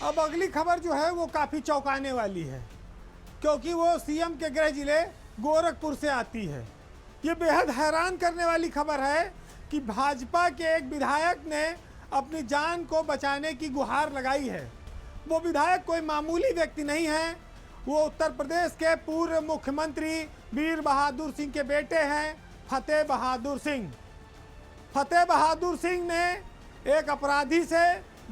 अब अगली खबर जो है वो काफ़ी चौंकाने वाली है, क्योंकि वो सीएम के गृह जिले गोरखपुर से आती है। ये बेहद हैरान करने वाली खबर है कि भाजपा के एक विधायक ने अपनी जान को बचाने की गुहार लगाई है। वो विधायक कोई मामूली व्यक्ति नहीं है, वो उत्तर प्रदेश के पूर्व मुख्यमंत्री वीर बहादुर सिंह के बेटे हैं, फतेह बहादुर सिंह। फतेह बहादुर सिंह ने एक अपराधी से,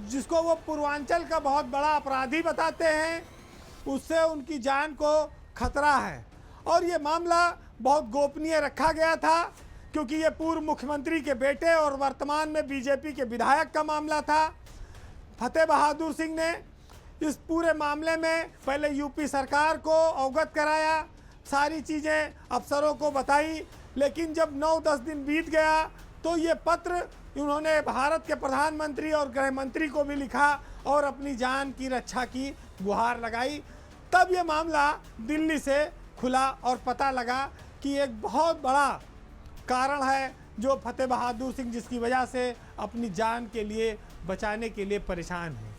जिसको वो पूर्वांचल का बहुत बड़ा अपराधी बताते हैं, उससे उनकी जान को खतरा है। और ये मामला बहुत गोपनीय रखा गया था, क्योंकि ये पूर्व मुख्यमंत्री के बेटे और वर्तमान में बीजेपी के विधायक का मामला था। फतेह बहादुर सिंह ने इस पूरे मामले में पहले यूपी सरकार को अवगत कराया, सारी चीज़ें अफसरों को बताई, लेकिन जब 9-10 दिन बीत गया तो ये पत्र उन्होंने भारत के प्रधानमंत्री और गृह मंत्री को भी लिखा और अपनी जान की रक्षा की गुहार लगाई। तब ये मामला दिल्ली से खुला और पता लगा कि एक बहुत बड़ा कारण है जो फतेह बहादुर सिंह, जिसकी वजह से अपनी जान के लिए बचाने के लिए परेशान है।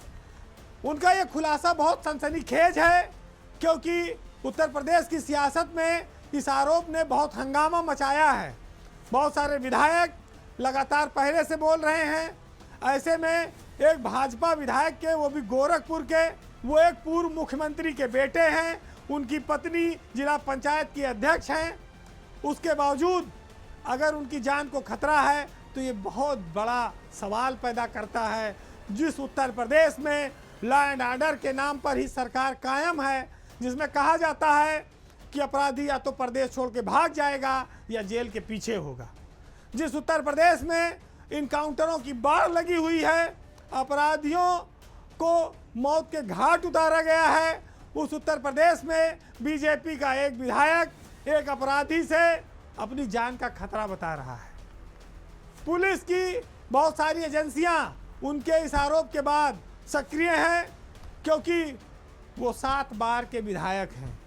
उनका ये खुलासा बहुत सनसनीखेज है, क्योंकि उत्तर प्रदेश की सियासत में इस आरोप ने बहुत हंगामा मचाया है। बहुत सारे विधायक लगातार पहले से बोल रहे हैं। ऐसे में एक भाजपा विधायक के, वो भी गोरखपुर के, वो एक पूर्व मुख्यमंत्री के बेटे हैं, उनकी पत्नी जिला पंचायत की अध्यक्ष हैं। उसके बावजूद अगर उनकी जान को खतरा है तो ये बहुत बड़ा सवाल पैदा करता है। जिस उत्तर प्रदेश में लॉ एंड ऑर्डर के नाम पर ही सरकार कायम है, जिसमें कहा जाता है कि अपराधी या तो प्रदेश छोड़ के भाग जाएगा या जेल के पीछे होगा, जिस उत्तर प्रदेश में इनकाउंटरों की बाढ़ लगी हुई है, अपराधियों को मौत के घाट उतारा गया है, उस उत्तर प्रदेश में बीजेपी का एक विधायक एक अपराधी से अपनी जान का खतरा बता रहा है। पुलिस की बहुत सारी एजेंसियां उनके इस आरोप के बाद सक्रिय हैं, क्योंकि वो 7 बार के विधायक हैं।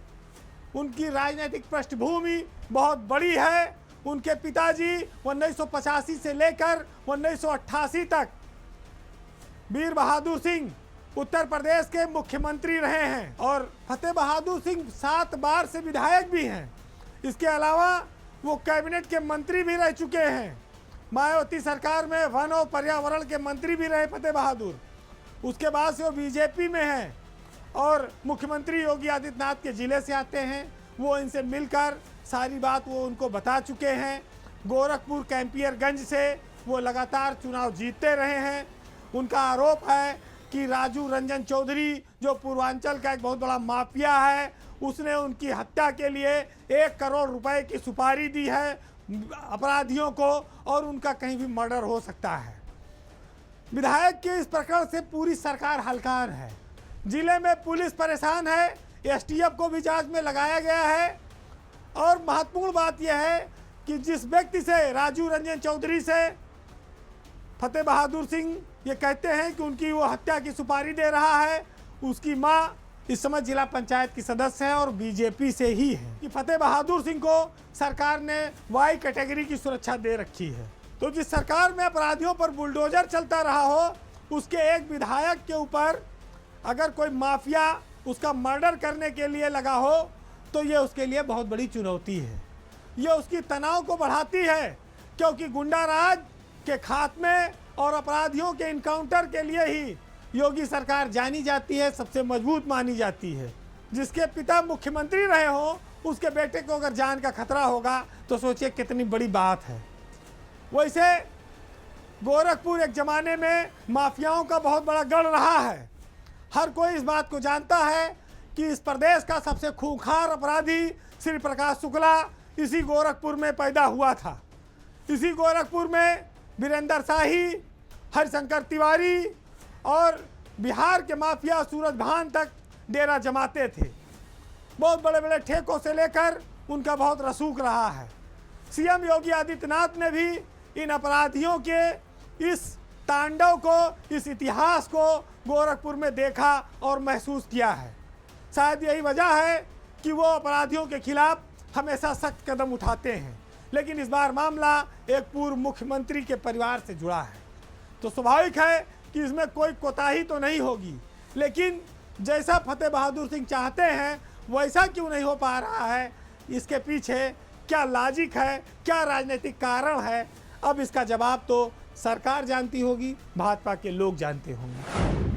उनकी राजनीतिक पृष्ठभूमि बहुत बड़ी है। उनके पिताजी 1985 से लेकर 1988 तक वीर बहादुर सिंह उत्तर प्रदेश के मुख्यमंत्री रहे हैं और फतेह बहादुर सिंह 7 बार से विधायक भी हैं। इसके अलावा वो कैबिनेट के मंत्री भी रह चुके हैं। मायावती सरकार में वन और पर्यावरण के मंत्री भी रहे फतेह बहादुर। उसके बाद से वो बीजेपी में हैं और मुख्यमंत्री योगी आदित्यनाथ के ज़िले से आते हैं। वो इनसे मिलकर सारी बात वो उनको बता चुके हैं। गोरखपुर कैंपियरगंज से वो लगातार चुनाव जीतते रहे हैं। उनका आरोप है कि राजू रंजन चौधरी, जो पूर्वांचल का एक बहुत बड़ा माफिया है, उसने उनकी हत्या के लिए 1 करोड़ रुपए की सुपारी दी है अपराधियों को, और उनका कहीं भी मर्डर हो सकता है। विधायक के इस प्रकरण से पूरी सरकार हलकान है। जिले में पुलिस परेशान है, एसटीएफ को भी जांच में लगाया गया है। और महत्वपूर्ण बात यह है कि जिस व्यक्ति से, राजू रंजन चौधरी से, फतेह बहादुर सिंह ये कहते हैं कि उनकी वो हत्या की सुपारी दे रहा है, उसकी मां इस समय जिला पंचायत की सदस्य है और बीजेपी से ही है। कि फतेह बहादुर सिंह को सरकार ने वाई कैटेगरी की सुरक्षा दे रखी है। तो जिस सरकार में अपराधियों पर बुलडोजर चलता रहा हो, उसके एक विधायक के ऊपर अगर कोई माफिया उसका मर्डर करने के लिए लगा हो, तो ये उसके लिए बहुत बड़ी चुनौती है। ये उसकी तनाव को बढ़ाती है, क्योंकि गुंडा राज के खात्मे और अपराधियों के इनकाउंटर के लिए ही योगी सरकार जानी जाती है, सबसे मजबूत मानी जाती है। जिसके पिता मुख्यमंत्री रहे हो, उसके बेटे को अगर जान का खतरा होगा तो सोचिए कितनी बड़ी बात है। वैसे गोरखपुर एक ज़माने में माफियाओं का बहुत बड़ा गढ़ रहा है। हर कोई इस बात को जानता है कि इस प्रदेश का सबसे खूंखार अपराधी श्री प्रकाश शुक्ला इसी गोरखपुर में पैदा हुआ था। इसी गोरखपुर में वीरेंद्र शाही, हरिशंकर तिवारी और बिहार के माफिया सूरज भान तक डेरा जमाते थे। बहुत बड़े बड़े ठेकों से लेकर उनका बहुत रसूख रहा है। सीएम योगी आदित्यनाथ ने भी इन अपराधियों के इस तांडव को, इस इतिहास को गोरखपुर में देखा और महसूस किया है। शायद यही वजह है कि वो अपराधियों के खिलाफ हमेशा सख्त कदम उठाते हैं। लेकिन इस बार मामला एक पूर्व मुख्यमंत्री के परिवार से जुड़ा है, तो स्वाभाविक है कि इसमें कोई कोताही तो नहीं होगी। लेकिन जैसा फतेह बहादुर सिंह चाहते हैं वैसा क्यों नहीं हो पा रहा है, इसके पीछे क्या लॉजिक है, क्या राजनीतिक कारण है, अब इसका जवाब तो सरकार जानती होगी, भाजपा के लोग जानते होंगे।